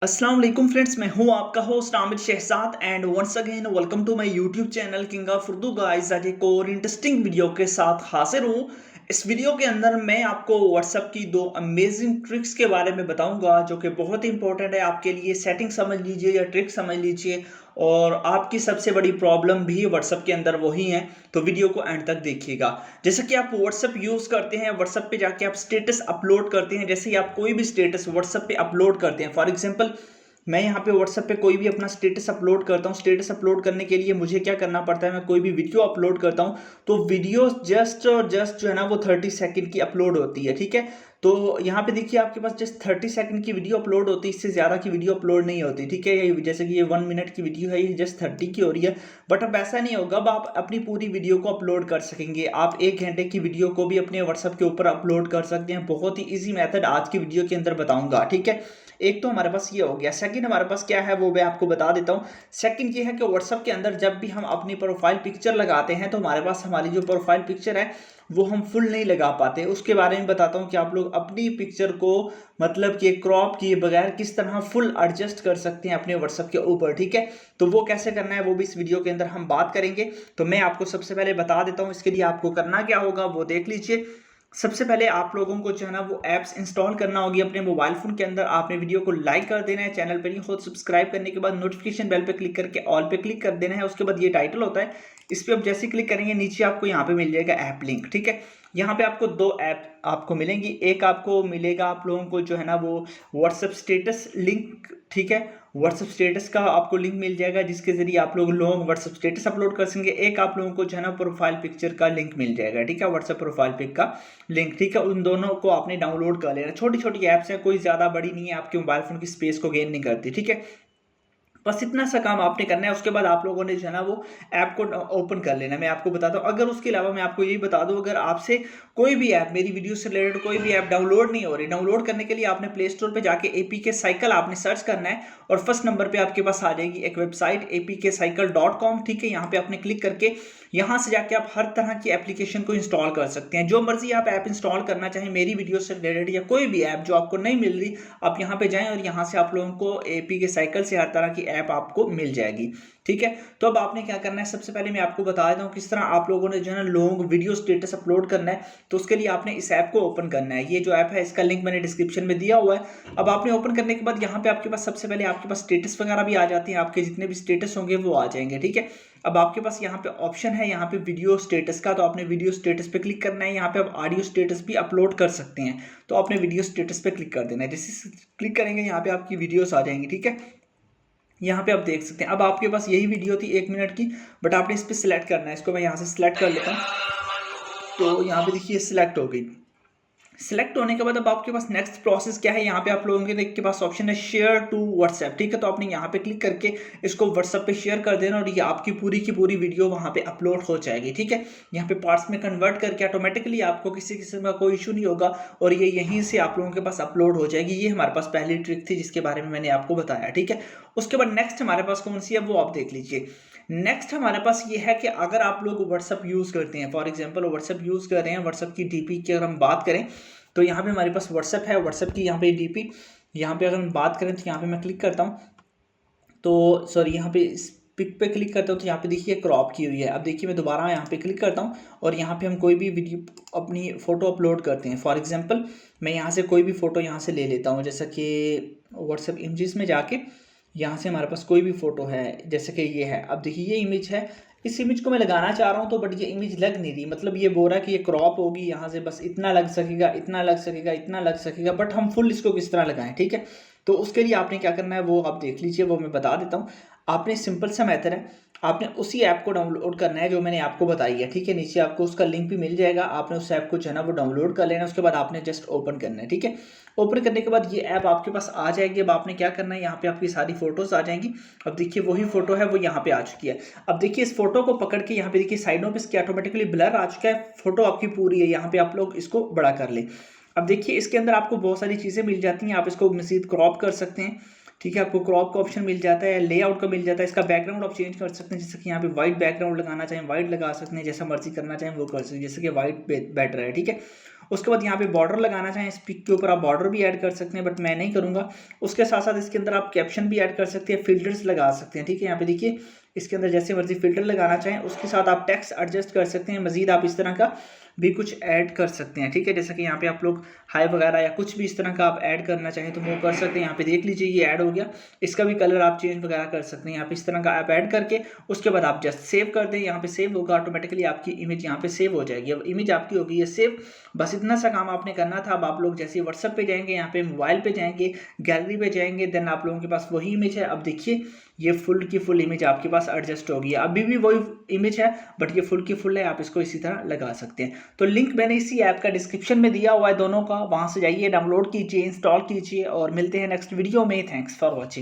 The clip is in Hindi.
अस्सलाम वालेकुम फ्रेंड्स, मैं हूं आपका host Aamir Shahzad and once again welcome to my YouTube channel King of Urdu guys. आज एक और इंटरेस्टिंग वीडियो के साथ हाजिर हूं। इस वीडियो के अंदर मैं आपको व्हाट्सएप की दो अमेजिंग ट्रिक्स के बारे में बताऊंगा जो कि बहुत ही इंपॉर्टेंट है आपके लिए। सेटिंग समझ लीजिए या ट्रिक समझ लीजिए, और आपकी सबसे बड़ी प्रॉब्लम भी व्हाट्सएप के अंदर वही है। तो वीडियो को एंड तक देखिएगा। जैसे कि आप व्हाट्सएप यूज करते हैं, व्हाट्सएप पे जाके आप स्टेटस अपलोड करते हैं। जैसे ही आप कोई भी स्टेटस व्हाट्सएप पे अपलोड करते हैं, फॉर एग्जांपल मैं यहाँ पे व्हाट्सएप पे कोई भी अपना स्टेटस अपलोड करता हूँ। स्टेटस अपलोड करने के लिए मुझे क्या करना पड़ता है, मैं कोई भी वीडियो अपलोड करता हूँ तो वीडियो जस्ट और जस्ट जो है ना वो 30 सेकंड की अपलोड होती है। ठीक है, तो यहाँ पे देखिए आपके पास जस्ट 30 सेकंड की वीडियो अपलोड होती है, इससे ज़्यादा की वीडियो अपलोड नहीं होती। ठीक है, ये जैसे कि ये 1 मिनट की वीडियो है, ये जस्ट 30 की हो रही है। बट अब ऐसा नहीं होगा, अब आप अपनी पूरी वीडियो को अपलोड कर सकेंगे। आप 1 घंटे की वीडियो को भी अपने व्हाट्सएप के ऊपर अपलोड कर सकते हैं। बहुत ही ईजी मेथड आज की वीडियो के अंदर बताऊंगा। ठीक है, एक तो हमारे पास ये हो गया। सेकंड हमारे पास क्या है वो मैं आपको बता देता हूँ। सेकंड ये है कि व्हाट्सएप के अंदर जब भी हम अपनी प्रोफाइल पिक्चर लगाते हैं तो हमारे पास हमारी जो प्रोफाइल पिक्चर है वो हम फुल नहीं लगा पाते। उसके बारे में बताता हूँ कि आप लोग अपनी पिक्चर को मतलब कि क्रॉप किए बगैर किस तरह फुल एडजस्ट कर सकते हैं अपने व्हाट्सएप के ऊपर। ठीक है, तो वो कैसे करना है वो भी इस वीडियो के अंदर हम बात करेंगे। तो मैं आपको सबसे पहले बता देता हूँ इसके लिए आपको करना क्या होगा वो देख लीजिए। सबसे पहले आप लोगों को जो है ना वो ऐप्स इंस्टॉल करना होगी अपने मोबाइल फोन के अंदर। आपने वीडियो को लाइक कर देना है, चैनल पर नहीं हो सब्सक्राइब करने के बाद नोटिफिकेशन बेल पे क्लिक करके ऑल पे क्लिक कर देना है। उसके बाद ये टाइटल होता है, इस पर आप जैसे क्लिक करेंगे नीचे आपको यहाँ पे मिल जाएगा ऐप लिंक। ठीक है, यहाँ पे आपको दो ऐप आपको मिलेंगी। एक आपको मिलेगा आप लोगों को जो है ना वो व्हाट्सएप स्टेटस लिंक। ठीक है, व्हाट्सएप स्टेटस का आपको लिंक मिल जाएगा जिसके जरिए आप लोग व्हाट्सएप स्टेटस अपलोड कर सकेंगे। एक आप लोगों को जो है ना प्रोफाइल पिक्चर का लिंक मिल जाएगा। ठीक है, व्हाट्सएप प्रोफाइल पिक का लिंक। ठीक है, उन दोनों को आपने डाउनलोड कर लेना। छोटी छोटी ऐप्स है, कोई ज़्यादा बड़ी नहीं है, आपके मोबाइल फोन की स्पेस को गेन नहीं करती। ठीक है, बस इतना सा काम आपने करना है। उसके बाद आप लोगों ने जो है ना वो ऐप को ओपन कर लेना है। मैं आपको बताता हूँ, अगर उसके अलावा मैं आपको यही बता दूँ, अगर आपसे कोई भी ऐप मेरी वीडियो से रिलेटेड कोई भी ऐप डाउनलोड नहीं हो रही, डाउनलोड करने के लिए आपने प्ले स्टोर पे जाके APK साइकिल आपने सर्च करना है और फर्स्ट नंबर पे आपके पास आ जाएगी एक वेबसाइट apkcycle.com। ठीक है, यहाँ पे आपने क्लिक करके यहाँ से जाके आप हर तरह की एप्लीकेशन को इंस्टॉल कर सकते हैं। जो मर्जी आप ऐप इंस्टॉल करना चाहें, मेरी वीडियो से रिलेटेड या कोई भी ऐप जो आपको नहीं मिल रही, आप यहाँ पे जाएं और यहाँ से आप लोगों को APK साइकिल से हर तरह की ऐप आपको मिल जाएगी। ठीक है, तो अब आपने क्या करना है, सबसे पहले मैं आपको बता देता हूँ किस तरह आप लोगों ने जो है ना लॉन्ग वीडियो स्टेटस अपलोड करना है। तो उसके लिए आपने इस ऐप को ओपन करना है। ये जो ऐप है इसका लिंक मैंने डिस्क्रिप्शन में दिया हुआ है। अब आपने ओपन करने के बाद यहाँ पे आपके पास सबसे पहले आपके पास स्टेटस वगैरह भी आ जाती हैं, आपके जितने भी स्टेटस होंगे वो आ जाएंगे। ठीक है, अब आपके पास यहाँ पे ऑप्शन है यहाँ पे वीडियो स्टेटस का, तो आपने वीडियो स्टेटस पे क्लिक करना है। यहाँ पे आप ऑडियो स्टेटस भी अपलोड कर सकते हैं, तो आपने वीडियो स्टेटस पे क्लिक कर देना है। जैसे क्लिक करेंगे यहाँ पे आपकी वीडियोस आ जाएंगी। ठीक है, यहाँ पे आप देख सकते हैं। अब आपके पास यही वीडियो थी 1 मिनट की, बट आपने इस पर सिलेक्ट करना है। इसको मैं यहाँ से सिलेक्ट कर लेता हूँ, तो यहाँ पे देखिए सिलेक्ट हो गई। सिलेक्ट होने के बाद अब आपके पास नेक्स्ट प्रोसेस क्या है, यहाँ पे आप लोगों के पास ऑप्शन है शेयर टू व्हाट्सएप। ठीक है, तो आपने यहाँ पे क्लिक करके इसको व्हाट्सएप पे शेयर कर देना और ये आपकी पूरी की पूरी वीडियो वहाँ पे अपलोड हो जाएगी। ठीक है, यहाँ पे पार्ट्स में कन्वर्ट करके ऑटोमेटिकली आपको किसी किस्म का कोई इशू नहीं होगा और ये यहीं से आप लोगों के पास अपलोड हो जाएगी। ये हमारे पास पहली ट्रिक थी जिसके बारे में मैंने आपको बताया। ठीक है, उसके बाद नेक्स्ट हमारे पास कौन सी है वो आप देख लीजिए। नेक्स्ट हमारे पास ये है कि अगर आप लोग व्हाट्सएप यूज़ करते हैं, फॉर एग्जांपल व्हाट्सएप यूज़ कर रहे हैं, व्हाट्सएप की DP की अगर हम बात करें तो यहाँ पे हमारे पास व्हाट्सएप है, व्हाट्सएप की यहाँ पे DP, यहाँ पे अगर हम बात करें तो यहाँ पे मैं क्लिक करता हूँ, तो सॉरी यहाँ पे इस पिक पे क्लिक करता हूँ तो यहाँ पे देखिए क्रॉप की हुई है। अब देखिए मैं दोबारा यहाँ पे क्लिक करता हूँ और यहाँ पे हम कोई भी वीडियो अपनी फ़ोटो अपलोड करते हैं। फॉर एग्जांपल मैं यहाँ से कोई भी फ़ोटो यहाँ से ले लेता हूँ, जैसा कि व्हाट्सएप इमेजेस में जाके यहाँ से हमारे पास कोई भी फ़ोटो है, जैसे कि ये है। अब देखिए ये इमेज है, इस इमेज को मैं लगाना चाह रहा हूँ तो बट ये इमेज लग नहीं रही, मतलब ये बोल रहा है कि ये क्रॉप होगी, यहाँ से बस इतना लग सकेगा, इतना लग सकेगा, इतना लग सकेगा, बट हम फुल इसको किस तरह लगाएं। ठीक है, तो उसके लिए आपने क्या करना है वो आप देख लीजिए, वो मैं बता देता हूँ। आपने सिंपल सा मेथड है, आपने उसी ऐप को डाउनलोड करना है जो मैंने आपको बताई है। ठीक है, नीचे आपको उसका लिंक भी मिल जाएगा, आपने उस ऐप को जो है ना वो डाउनलोड कर लेना। उसके बाद आपने जस्ट ओपन करना है। ठीक है, ओपन करने के बाद ये ऐप आपके पास आ जाएगी। अब आपने क्या करना है, यहाँ पे आपकी सारी फोटोज आ जाएंगी। अब देखिए वही फोटो है वो यहाँ पे आ चुकी है। अब देखिए इस फोटो को पकड़ के यहाँ पे देखिए साइडों पे इसके ऑटोमेटिकली ब्लर आ चुका है, फोटो आपकी पूरी है। यहाँ पे आप लोग इसको बड़ा कर ले। अब देखिए इसके अंदर आपको बहुत सारी चीज़ें मिल जाती हैं, आप इसको मज़ीद क्रॉप कर सकते हैं। ठीक है, आपको क्रॉप का ऑप्शन मिल जाता है, लेआउट का मिल जाता है, इसका बैकग्राउंड आप चेंज कर सकते हैं। जैसे कि यहाँ पे व्हाइट बैकग्राउंड लगाना चाहें व्हाइट लगा सकते हैं, जैसा मर्जी करना चाहें वो कर सकते हैं, जैसे कि व्हाइट बेटर है। ठीक है, उसके बाद यहाँ पे बॉर्डर लगाना चाहें, इस पिक के ऊपर आप बॉर्डर भी ऐड कर सकते हैं, बट मैं नहीं करूँगा। उसके साथ साथ इसके अंदर आप कैप्शन भी ऐड कर सकते हैं, फिल्टर्स लगा सकते हैं, ठीक है। यहाँ पे देखिए इसके अंदर जैसे मर्जी फिल्टर लगाना चाहें, उसके साथ आप टेक्स्ट एडजस्ट कर सकते हैं, मजीद आप इस तरह का भी कुछ ऐड कर सकते हैं, ठीक है। जैसे कि यहाँ पे आप लोग हाई वगैरह या कुछ भी इस तरह का आप ऐड करना चाहें तो वो कर सकते हैं। यहाँ पे देख लीजिए ये ऐड हो गया, इसका भी कलर आप चेंज वगैरह कर सकते हैं। यहाँ पे इस तरह का आप ऐड करके उसके बाद आप जस्ट सेव कर दें, यहाँ पे सेव होगा, ऑटोमेटिकली आपकी इमेज यहाँ पे सेव हो जाएगी। अब इमेज आपकी होगी ये सेव, बस इतना सा काम आपने करना था। अब आप लोग जैसे व्हाट्सएप पे जाएंगे, यहाँ पे मोबाइल पे जाएंगे, गैलरी पे जाएंगे, देन आप लोगों के पास वही इमेज है। अब देखिए ये फुल की फुल इमेज आपके पास एडजस्ट होगी, अभी भी वही इमेज है बट ये फुल की फुल है, आप इसको इसी तरह लगा सकते हैं। तो लिंक मैंने इसी ऐप का डिस्क्रिप्शन में दिया हुआ है दोनों का, वहां से जाइए, डाउनलोड कीजिए, इंस्टॉल कीजिए और मिलते हैं नेक्स्ट वीडियो में। Thanks for watching.